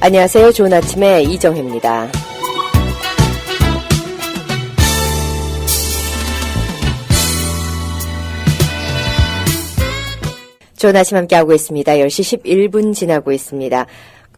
안녕하세요. 좋은 아침의 이정혜입니다. 좋은 아침 함께하고 있습니다. 10시 11분 지나고 있습니다.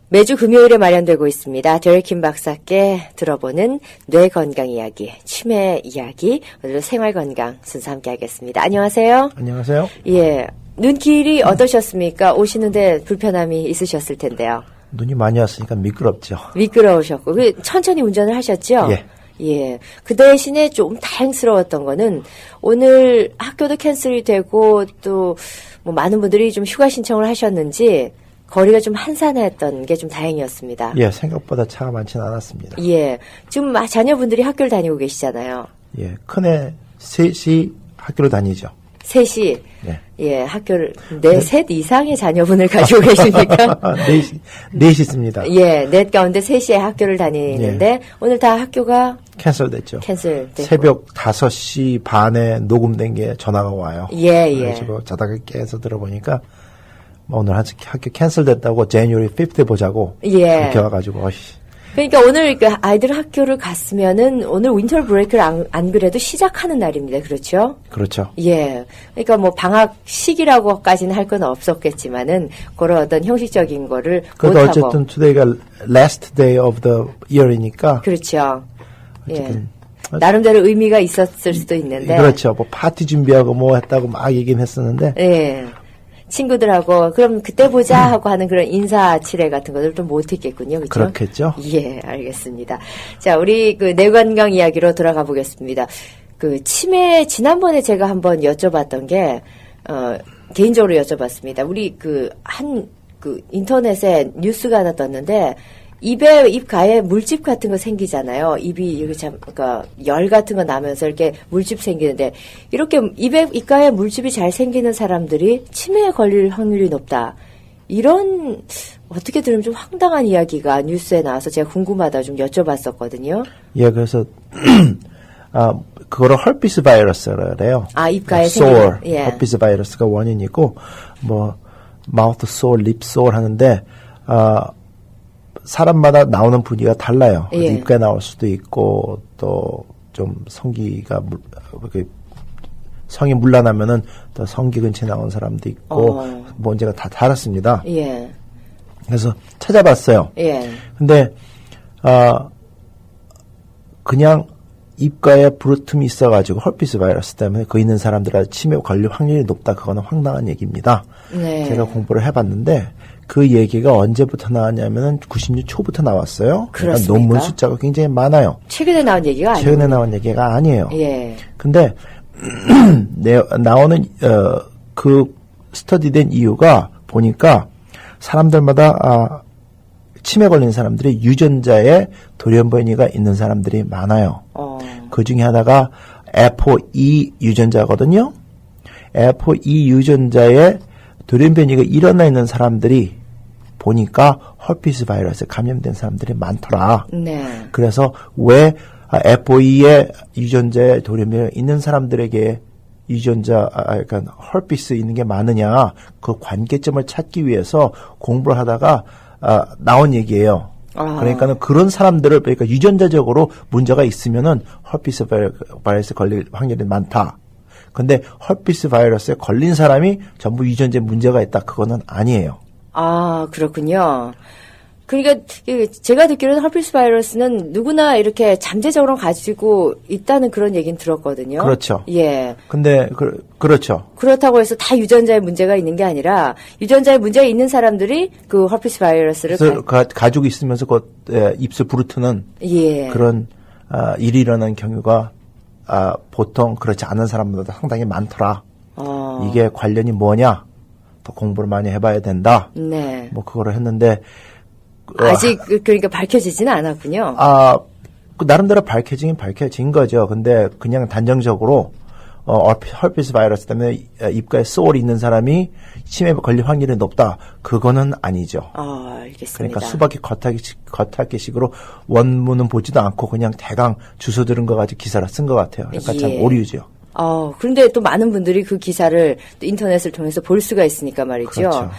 매주 금요일에 마련되고 있습니다. 데릭킴 박사께 들어보는 뇌 건강 이야기, 치매 이야기, 오늘도 생활 건강 순서 함께하겠습니다. 안녕하세요. 안녕하세요. 예, 눈길이 어떠셨습니까? 오시는데 불편함이 있으셨을 텐데요. 눈이 많이 왔으니까 미끄럽죠. 미끄러우셨고, 천천히 운전을 하셨죠? 예. 예. 그 대신에 좀 다행스러웠던 거는 오늘 학교도 캔슬이 되고 또 뭐 많은 분들이 좀 휴가 신청을 하셨는지 거리가 좀 한산했던 게 좀 다행이었습니다. 예, 생각보다 차가 많지는 않았습니다. 예. 지금 자녀분들이 학교를 다니고 계시잖아요. 예, 큰애 셋이 학교를 다니죠. 셋이. 네. 예, 학교를, 셋 이상의 자녀분을 가지고 계십니까? 넷이 있습니다. 예, 넷 가운데 셋이 학교를 다니는데, 예. 오늘 다 학교가 캔슬됐죠. 캔슬됐고. 새벽 5시 반에 녹음된 게 전화가 와요. 예, 예. 그래가지고 자다가 깨서 들어보니까, 오늘 학교 캔슬됐다고 January 5th 보자고. 예. 그렇게 와가지고, 그러니까 오늘 그 아이들 학교를 갔으면은 오늘 윈터 브레이크를 안 그래도 시작하는 날입니다. 그렇죠? 그렇죠. 예. 그러니까 뭐 방학 시기라고까지는 할 건 없었겠지만은 그런 어떤 형식적인 거를 그래도 못하고. 어쨌든 today가 last day of the year이니까. 그렇죠. 어쨌든. 예. 나름대로 의미가 있었을 수도 있는데. 그렇죠. 뭐 파티 준비하고 뭐 했다고 막 얘기는 했었는데. 예. 친구들하고 그럼 그때 보자 하고 하는 그런 인사치레 같은 것들 좀 못했겠군요. 그렇죠? 그렇겠죠. 예, 알겠습니다. 자, 우리 그 뇌건강 이야기로 돌아가 보겠습니다. 그 치매 지난번에 제가 한번 여쭤봤던 게 개인적으로 여쭤봤습니다. 우리 인터넷에 뉴스가 하나 떴는데 입에 입가에 물집 같은 거 생기잖아요. 입이 이렇게 그러니까 열 같은 거 나면서 이렇게 물집 생기는데 이렇게 입가에 물집이 잘 생기는 사람들이 치매에 걸릴 확률이 높다. 이런 어떻게 들으면 좀 황당한 이야기가 뉴스에 나와서 제가 궁금하다 좀 여쭤봤었거든요. 예, 그래서 그거를 헐피스 바이러스라 그래요. 입가에 sore, 생기는. 예. 헐피스 바이러스가 원인이고 뭐 mouth sore, lip sore 하는데 사람마다 나오는 부위가 달라요. 예. 입가에 나올 수도 있고 또 좀 성기가 성이 물러나면은 또 성기 근처에 나온 사람도 있고 문제가 다 다릅니다. 예. 그래서 찾아봤어요. 예. 근데 그냥 입가에 부르틈이 있어가지고 헐피스 바이러스 때문에 그 있는 사람들한테 치매 걸릴 확률이 높다. 그거는 황당한 얘기입니다. 네. 제가 공부를 해봤는데 그 얘기가 언제부터 나왔냐면은 90년 초부터 나왔어요. 그러니까 논문 숫자가 굉장히 많아요. 최근에 나온 얘기가 아니에요. 최근에 나온 얘기가 아니에요. 예. 근데 나오는 그 스터디된 이유가 보니까 사람들마다 치매 걸린 사람들이 유전자에 돌연변이가 있는 사람들이 많아요. 그 중에 하나가 APOE 유전자거든요. APOE 유전자에 돌연변이가 일어나 있는 사람들이 보니까 헐피스 바이러스에 감염된 사람들이 많더라. 네. 그래서 왜 APOE의 유전자에 돌연변이가 있는 사람들에게 그러니까 헐피스 있는 게 많으냐, 그 관계점을 찾기 위해서 공부를 하다가 나온 얘기예요. 그러니까는 그런 사람들을, 그러니까 유전자적으로 문제가 있으면은 헐피스 바이러스에 걸릴 확률이 많다. 근데 헐피스 바이러스에 걸린 사람이 전부 유전자에 문제가 있다. 그거는 아니에요. 그렇군요. 그러니까 제가 듣기로는 헐피스 바이러스는 누구나 이렇게 잠재적으로 가지고 있다는 그런 얘기는 들었거든요. 그렇죠. 예. 근데 그렇죠. 그렇다고 해서 다 유전자에 문제가 있는 게 아니라 유전자에 문제가 있는 사람들이 그 헐피스 바이러스를 가지고 있으면서 입술 부르트는 예. 그런 일이 일어나는 경우가 보통 그렇지 않은 사람보다 상당히 많더라. 이게 관련이 뭐냐? 더 공부를 많이 해봐야 된다. 네. 뭐 그거를 했는데 아직 그러니까 밝혀지지는 않았군요. 나름대로 밝혀진 거죠. 근데 그냥 단정적으로 헐피스 바이러스 때문에 입가에 쏘올이 있는 사람이 치매에 걸릴 확률이 높다. 그거는 아니죠. 알겠습니다. 그러니까 수박이 겉핥기식으로 원문은 보지도 않고 그냥 대강 주워 들은 거 가지고 기사를 쓴 것 같아요. 그러니까 참 오류죠. 그런데 또 많은 분들이 그 기사를 또 인터넷을 통해서 볼 수가 있으니까 말이죠. 그렇죠.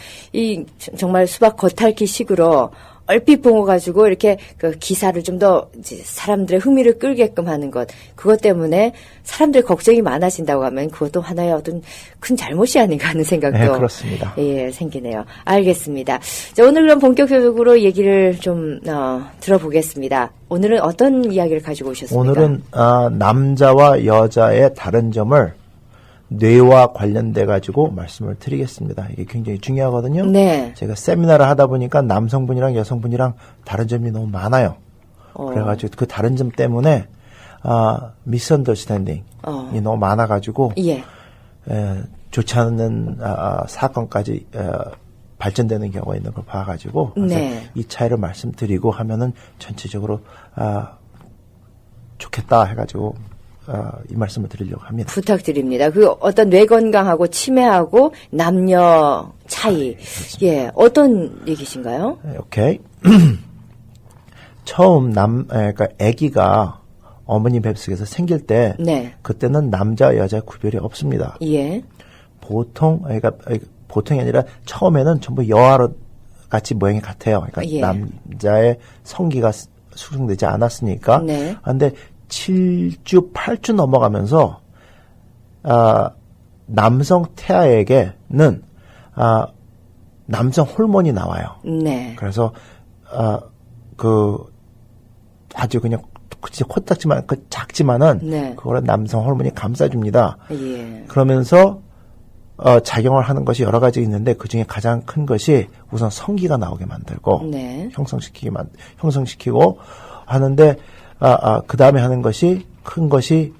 정말 수박 겉핥기 식으로 얼핏 본 거 가지고 이렇게 그 기사를 좀 더 사람들의 흥미를 끌게끔 하는 것. 그것 때문에 사람들 걱정이 많아진다고 하면 그것도 하나의 어떤 큰 잘못이 아닌가 하는 생각도. 네, 그렇습니다. 예, 생기네요. 알겠습니다. 자, 오늘 그럼 본격적으로 얘기를 좀, 들어보겠습니다. 오늘은 어떤 이야기를 가지고 오셨습니까? 오늘은 남자와 여자의 다른 점을 뇌와 관련돼 가지고 말씀을 드리겠습니다. 이게 굉장히 중요하거든요. 네. 제가 세미나를 하다 보니까 남성분이랑 여성분이랑 다른 점이 너무 많아요. 그래가지고 그 다른 점 때문에 미스언더스탠딩이 너무 많아가지고 예. 좋지 않은 사건까지 발전되는 경우가 있는 걸 봐가지고 그래서 네. 이 차이를 말씀드리고 하면은 전체적으로 좋겠다 해가지고 이 말씀을 드리려고 합니다. 부탁드립니다. 그 어떤 뇌 건강하고 치매하고 남녀 차이. 예, 어떤 얘기신가요? 오케이. 처음 그러니까 아기가 어머니 뱃속에서 생길 때 네. 그때는 남자 여자 구별이 없습니다. 예. 그러니까 보통이 아니라 처음에는 전부 여아로 같이 모양이 같아요. 그러니까 예. 남자의 성기가 수정되지 않았으니까. 네. 그런데 7주, 8주 넘어가면서 남성 태아에게는 남성 호르몬이 나와요. 네. 그래서 아주 그냥 진짜 코딱지만 작지만은 네. 그거를 남성 호르몬이 감싸줍니다. 예. 그러면서 작용을 하는 것이 여러 가지 있는데 그 중에 가장 큰 것이 우선 성기가 나오게 만들고 네. 형성시키고 하는데 그 다음에 하는 것이 큰 것이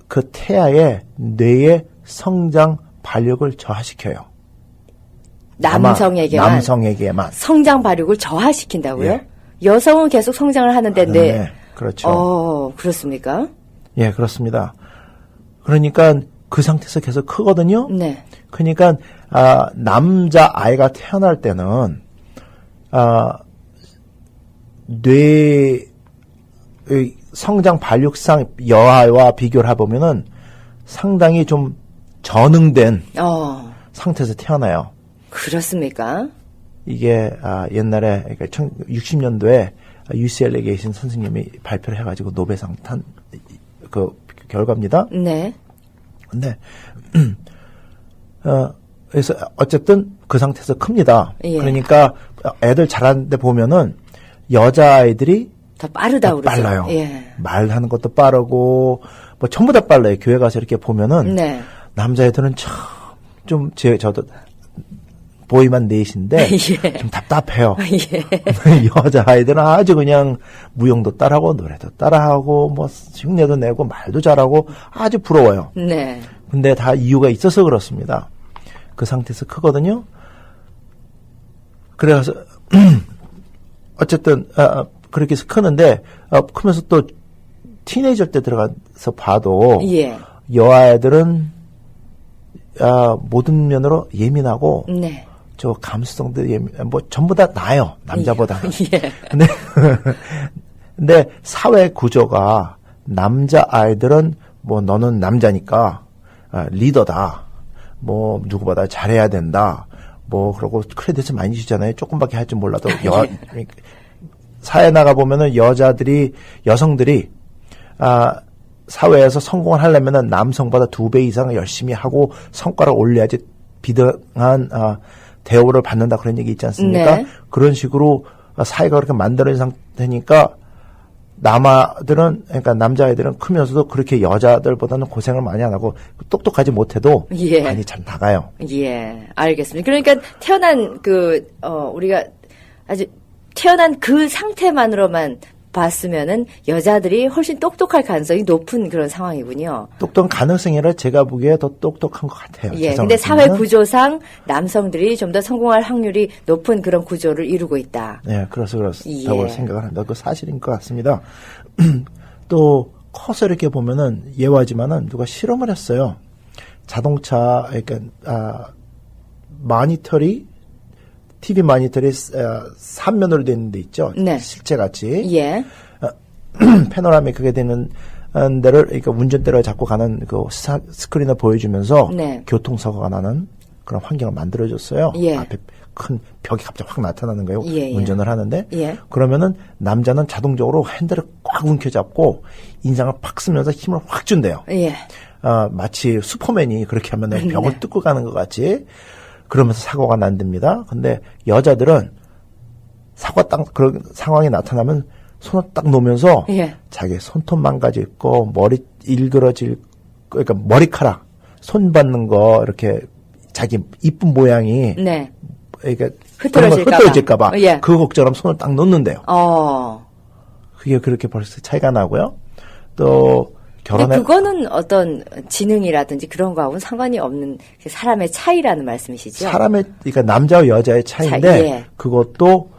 그 태아의 뇌의 성장 발육을 저하시켜요. 남성에게만 성장 발육을 저하시킨다고요? 예. 여성은 계속 성장을 하는데 네, 그렇죠. 그렇습니까? 예, 그렇습니다. 그러니까 그 상태에서 계속 크거든요. 네. 그러니까 남자 아이가 태어날 때는 뇌의 성장 발육상 여아와 비교를 해보면은 상당히 좀 전응된 상태에서 태어나요. 그렇습니까? 이게 옛날에 그러니까 60년도에 UCLA에 계신 선생님이 발표를 해가지고 노벨상 탄 그 결과입니다. 네. 근데 그래서 어쨌든 그 상태에서 큽니다. 예. 그러니까 애들 자라는데 보면은 여자아이들이 더 빠르다 그러죠. 빨라요. 예. 말하는 것도 빠르고 뭐 전부 다 빨라요. 교회 가서 이렇게 보면은 네. 남자애들은 참 좀 저도 보이만 넷인데 예. 좀 답답해요. 예. 여자아이들은 아주 그냥 무용도 따라하고 노래도 따라하고 뭐 흉내도 내고 말도 잘하고 아주 부러워요. 네. 근데 다 이유가 있어서 그렇습니다. 그 상태에서 크거든요. 그래서 어쨌든 그렇게 해서 크는데 크면서 또 티네이저 때 들어가서 봐도 예. 여아애들은 모든 면으로 예민하고 네. 저 감수성도 뭐 전부 다 나아요. 남자보다. 예. 근데 사회 구조가 남자 아이들은 뭐 너는 남자니까 리더다. 뭐 누구보다 잘해야 된다. 뭐 그러고 크레딧을 많이 주잖아요. 조금밖에 할 줄 몰라도 사회 나가 보면은 여성들이 사회에서 성공을 하려면은 남성보다 2배 이상 열심히 하고 성과를 올려야지 비등한 대우를 받는다 그런 얘기 있지 않습니까? 네. 그런 식으로 사회가 그렇게 만들어진 상태니까 그러니까 남자아이들은 크면서도 그렇게 여자들보다는 고생을 많이 안 하고 똑똑하지 못해도 예. 많이 잘 나가요. 예, 알겠습니다. 그러니까 태어난 우리가 아주 태어난 그 상태만으로만 봤으면은 여자들이 훨씬 똑똑할 가능성이 높은 그런 상황이군요. 똑똑한 가능성이 아니라 제가 보기에 더 똑똑한 것 같아요. 예, 근데 사회 구조상 남성들이 좀 더 성공할 확률이 높은 그런 구조를 이루고 있다. 네, 그렇다고 예. 생각을 합니다. 그 사실인 것 같습니다. 또 커서 이렇게 보면은 예화지만은 누가 실험을 했어요. 자동차 그러니까 TV 모니터리 3면으로 되는 데 있죠. 네. 실제 같이. 예. 패노라믹 그게 되는 데를 그러니까 운전대를 잡고 가는 그 스크린을 보여주면서 네. 교통사고가 나는 그런 환경을 만들어줬어요. 예. 앞에 큰 벽이 갑자기 확 나타나는 거예요. 예, 예. 운전을 하는데. 예. 그러면은 남자는 자동적으로 핸들을 꽉 움켜잡고 인상을 팍 쓰면서 힘을 확 준대요. 예. 마치 슈퍼맨이 그렇게 하면은 벽을 네. 뚫고 가는 것 같이 그러면서 사고가 난답니다. 근데 여자들은 그런 상황이 나타나면 손을 딱 놓으면서 예. 자기 손톱 망가질 거, 머리 일그러질 거, 그러니까 머리카락, 손 받는 거 이렇게 자기 이쁜 모양이 네. 그러니까 흐트러질까 봐. 예. 그 걱정하면 손을 딱 놓는데요. 어. 그게 그렇게 벌써 차이가 나고요. 또 근데 결혼에 그거는 어떤 지능이라든지 그런 거하고는 상관이 없는 사람의 차이라는 말씀이시죠? 사람의 그러니까 남자와 여자의 차이인데 차이, 예. 그것도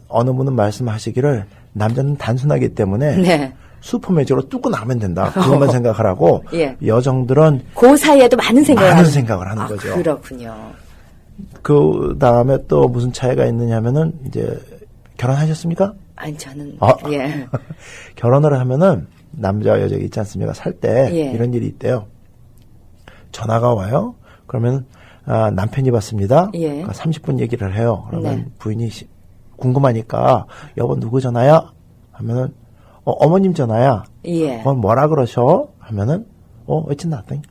어느 분은 말씀하시기를 남자는 단순하기 때문에 네. 슈퍼매직으로 뚫고 나면 된다. 그것만 생각하라고 예. 여성들은 그 사이에도 많은 생각을 하는 아, 거죠. 그렇군요. 그 다음에 또 무슨 차이가 있느냐면은 이제 결혼하셨습니까? 아니 저는 예. 결혼을 하면은 남자와 여자 있지 않습니까? 살 때 예. 이런 일이 있대요. 전화가 와요. 그러면 남편이 받습니다. 예. 그러니까 30분 얘기를 해요. 그러면 네. 부인이 궁금하니까 여보 누구 전화야? 하면은 어머님 전화야. 예. 뭐라 그러셔? 하면은 it's nothing.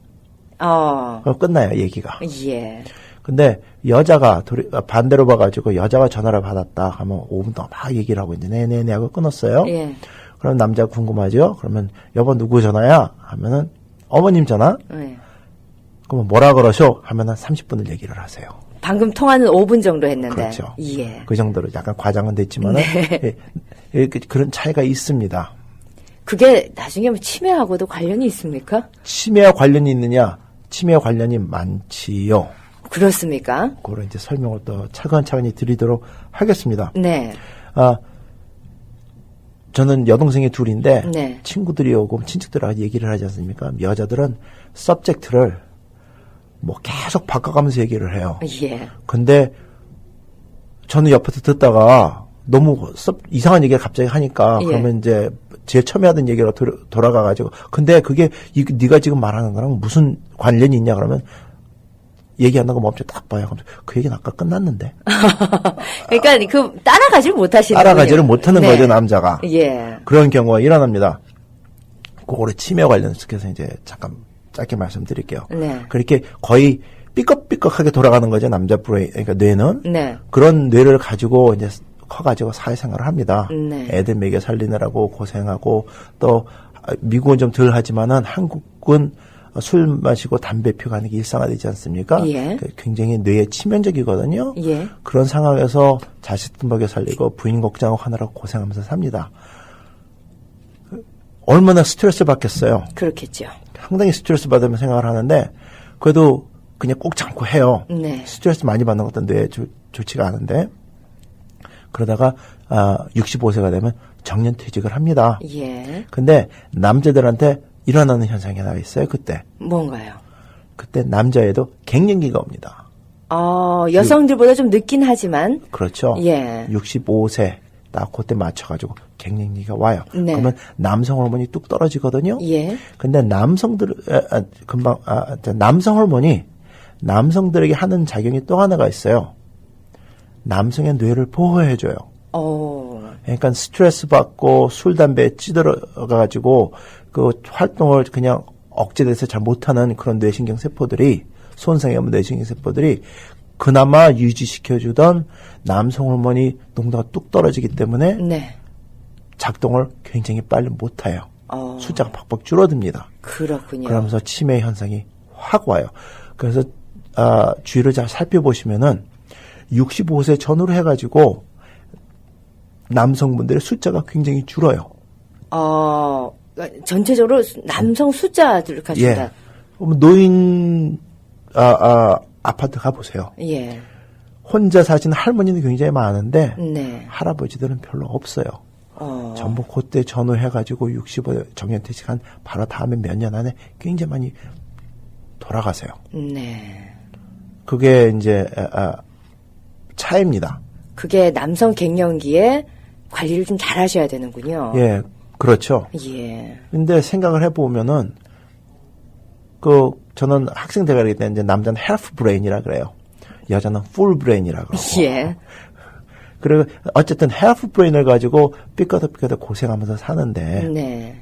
그럼 끝나요 얘기가. 예. 근데 여자가 반대로 봐가지고 여자가 전화를 받았다 하면 5분 동안 막 얘기를 하고 이제 네네네 하고 끊었어요. 예. 그럼 남자가 궁금하죠. 그러면 여보 누구 전화야? 하면은 어머님 전화. 예. 그러면 뭐라 그러셔? 하면은 30분을 얘기를 하세요. 방금 통화는 5분 정도 했는데. 그렇죠. 예. 그 정도로 약간 과장은 됐지만은 그런 차이가 있습니다. 그게 나중에 뭐 치매하고도 관련이 있습니까? 치매와 관련이 있느냐? 치매와 관련이 많지요. 그렇습니까? 그걸 이제 설명을 또 차근차근히 드리도록 하겠습니다. 네. 저는 여동생이 둘인데 네. 친구들이 오고 친척들하고 얘기를 하지 않습니까? 여자들은 서브젝트를 뭐 계속 바꿔가면서 얘기를 해요. 예. 근데 저는 옆에서 듣다가 너무 이상한 얘기를 갑자기 하니까 예. 그러면 이제 제일 처음에 하던 얘기로 돌아가가지고 근데 그게 네가 지금 말하는 거랑 무슨 관련이 있냐 그러면 얘기하는 거 멈춰 딱 봐요. 그 얘기는 아까 끝났는데. 그러니까 따라가지를 못하시는 따라가지를 못하는 네. 거죠 남자가. 예. 그런 경우가 일어납니다. 그거를 치매 관련해서 이제 잠깐 짧게 말씀드릴게요. 네. 그렇게 거의 삐걱삐걱하게 돌아가는 거죠 남자 브레인, 그러니까 뇌는. 네. 그런 뇌를 가지고 이제 커가지고 사회생활을 합니다. 네. 애들 먹여 살리느라고 고생하고 또 미국은 좀 덜 하지만은 한국은 술 마시고 담배 피우고 하는 게 일상화되지 않습니까? 예. 굉장히 뇌에 치명적이거든요. 예. 그런 상황에서 자식들 먹여 살리고 부인 걱정하고 하느라고 고생하면서 삽니다. 얼마나 스트레스를 받겠어요. 그렇겠죠. 상당히 스트레스 받으면 생각을 하는데 그래도 그냥 꼭 참고 해요. 네. 스트레스 많이 받는 것도 뇌에 좋지가 않은데 그러다가 65세가 되면 정년퇴직을 합니다. 예. 근데 남자들한테 일어나는 현상이 하나 있어요. 그때 뭔가요? 남자애도 갱년기가 옵니다. 여성들보다 좀 늦긴 하지만. 그렇죠. 예. 65세 딱 그때 맞춰가지고 갱년기가 와요. 네. 그러면 남성 호르몬이 뚝 떨어지거든요. 예. 근데 남성 호르몬이 남성들에게 하는 작용이 또 하나가 있어요. 남성의 뇌를 보호해줘요. 그러니까 스트레스 받고 술, 담배에 찌들어가지고 그 활동을 그냥 억제돼서 잘 못하는 그런 뇌신경 세포들이 손상이 오면 뇌신경 세포들이 그나마 유지시켜주던 남성 호르몬이 농도가 뚝 떨어지기 때문에 네. 작동을 굉장히 빨리 못해요. 어. 숫자가 팍팍 줄어듭니다. 그렇군요. 그러면서 치매 현상이 확 와요. 그래서 주위를 잘 살펴보시면은 65세 전후로 해가지고 남성분들의 숫자가 굉장히 줄어요. 전체적으로 남성 숫자들 가진다. 예. 노인 아파트 가보세요. 예. 혼자 사시는 할머니는 굉장히 많은데 네. 할아버지들은 별로 없어요. 전부 그때 전후해가지고 65 정년퇴직한 바로 다음에 몇 년 안에 굉장히 많이 돌아가세요. 네. 그게 이제 차이입니다. 그게 남성 갱년기에 관리를 좀 잘 하셔야 되는군요. 예, 그렇죠. 예. 근데 생각을 해보면은 그 저는 학생 대학일 때 이제 남자는 half brain이라 그래요. 여자는 full brain이라 그러고. 예. 그리고 어쨌든 half brain을 가지고 삐까덕삐까덕 고생하면서 사는데 네.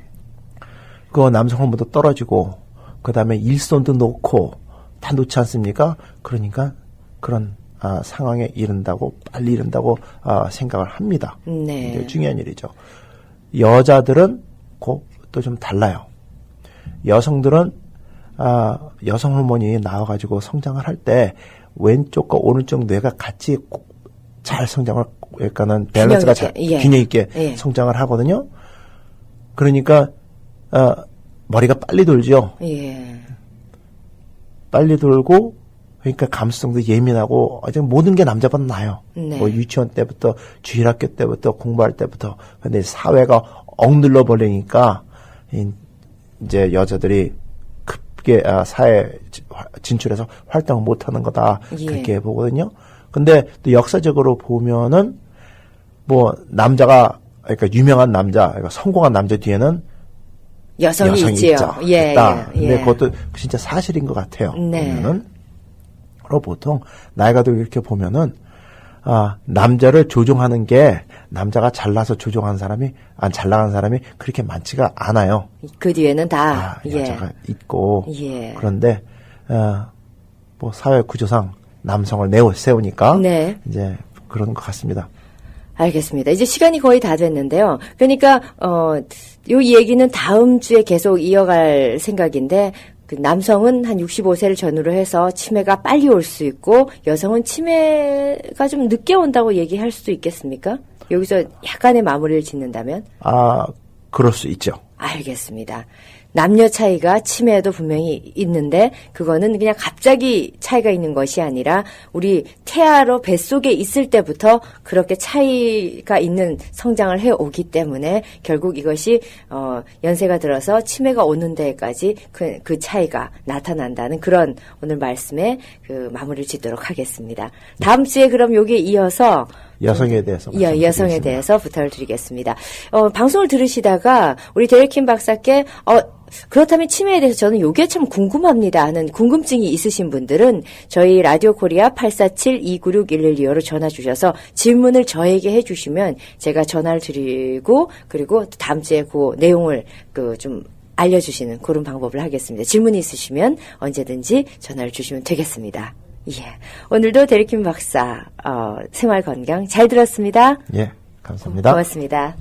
그 남성 호르몬도 떨어지고 그다음에 일손도 놓고 다 놓지 않습니까? 그러니까 그런 상황에 이른다고 빨리 이른다고 생각을 합니다. 네. 이게 중요한 일이죠. 여자들은 또 좀 달라요. 여성들은 여성 호르몬이 나와가지고 성장을 할 때 왼쪽과 오른쪽 뇌가 같이 잘 성장을 약간은 밸런스가 잘 균형 있게 예. 성장을 하거든요. 그러니까 머리가 빨리 돌죠. 예. 빨리 돌고 그러니까 감수성도 예민하고 모든 게 남자보다 나아요. 네. 뭐 유치원 때부터 주일학교 때부터 공부할 때부터 근데 사회가 억눌러 버리니까 이제 여자들이 급게 사회 진출해서 활동을 못하는 거다 예. 그렇게 보거든요. 근데 또 역사적으로 보면은 뭐 남자가 그러니까 유명한 남자, 그러니까 성공한 남자 뒤에는 여성이 있죠. 있지요. 예, 있다. 예, 근데 예. 그것도 진짜 사실인 것 같아요. 네. 보면은 그리고 보통 나이가 들고 이렇게 보면은 남자를 조종하는 게 남자가 잘나서 조종하는 사람이 잘 나가는 사람이 그렇게 많지가 않아요. 그 뒤에는 다 여자가 있고 예. 그런데 뭐 사회 구조상 남성을 세우니까 네. 이제 그런 것 같습니다. 알겠습니다. 이제 시간이 거의 다 됐는데요. 그러니까 요 얘기는 다음 주에 계속 이어갈 생각인데 그 남성은 한 65세를 전후로 해서 치매가 빨리 올 수 있고 여성은 치매가 좀 늦게 온다고 얘기할 수도 있겠습니까? 여기서 약간의 마무리를 짓는다면? 그럴 수 있죠. 알겠습니다. 남녀 차이가 치매에도 분명히 있는데 그거는 그냥 갑자기 차이가 있는 것이 아니라 우리 태아로 뱃속에 있을 때부터 그렇게 차이가 있는 성장을 해오기 때문에 결국 이것이 연세가 들어서 치매가 오는 데까지 그 차이가 나타난다는 그런 오늘 말씀에 그 마무리를 짓도록 하겠습니다. 다음 주에 그럼 여기에 이어서 여성에 대해서 여성에 대해서 부탁을 드리겠습니다. 방송을 들으시다가 우리 데레킴 박사께 그렇다면 치매에 대해서 저는 요게 참 궁금합니다 하는 궁금증이 있으신 분들은 저희 라디오 코리아 847-296-1125로 전화 주셔서 질문을 저에게 해주시면 제가 전화를 드리고 그리고 다음 주에 그 내용을 좀 알려주시는 그런 방법을 하겠습니다. 질문이 있으시면 언제든지 전화를 주시면 되겠습니다. 예. 오늘도 데레킴 박사 생활 건강 잘 들었습니다. 예, 감사합니다. 고맙습니다.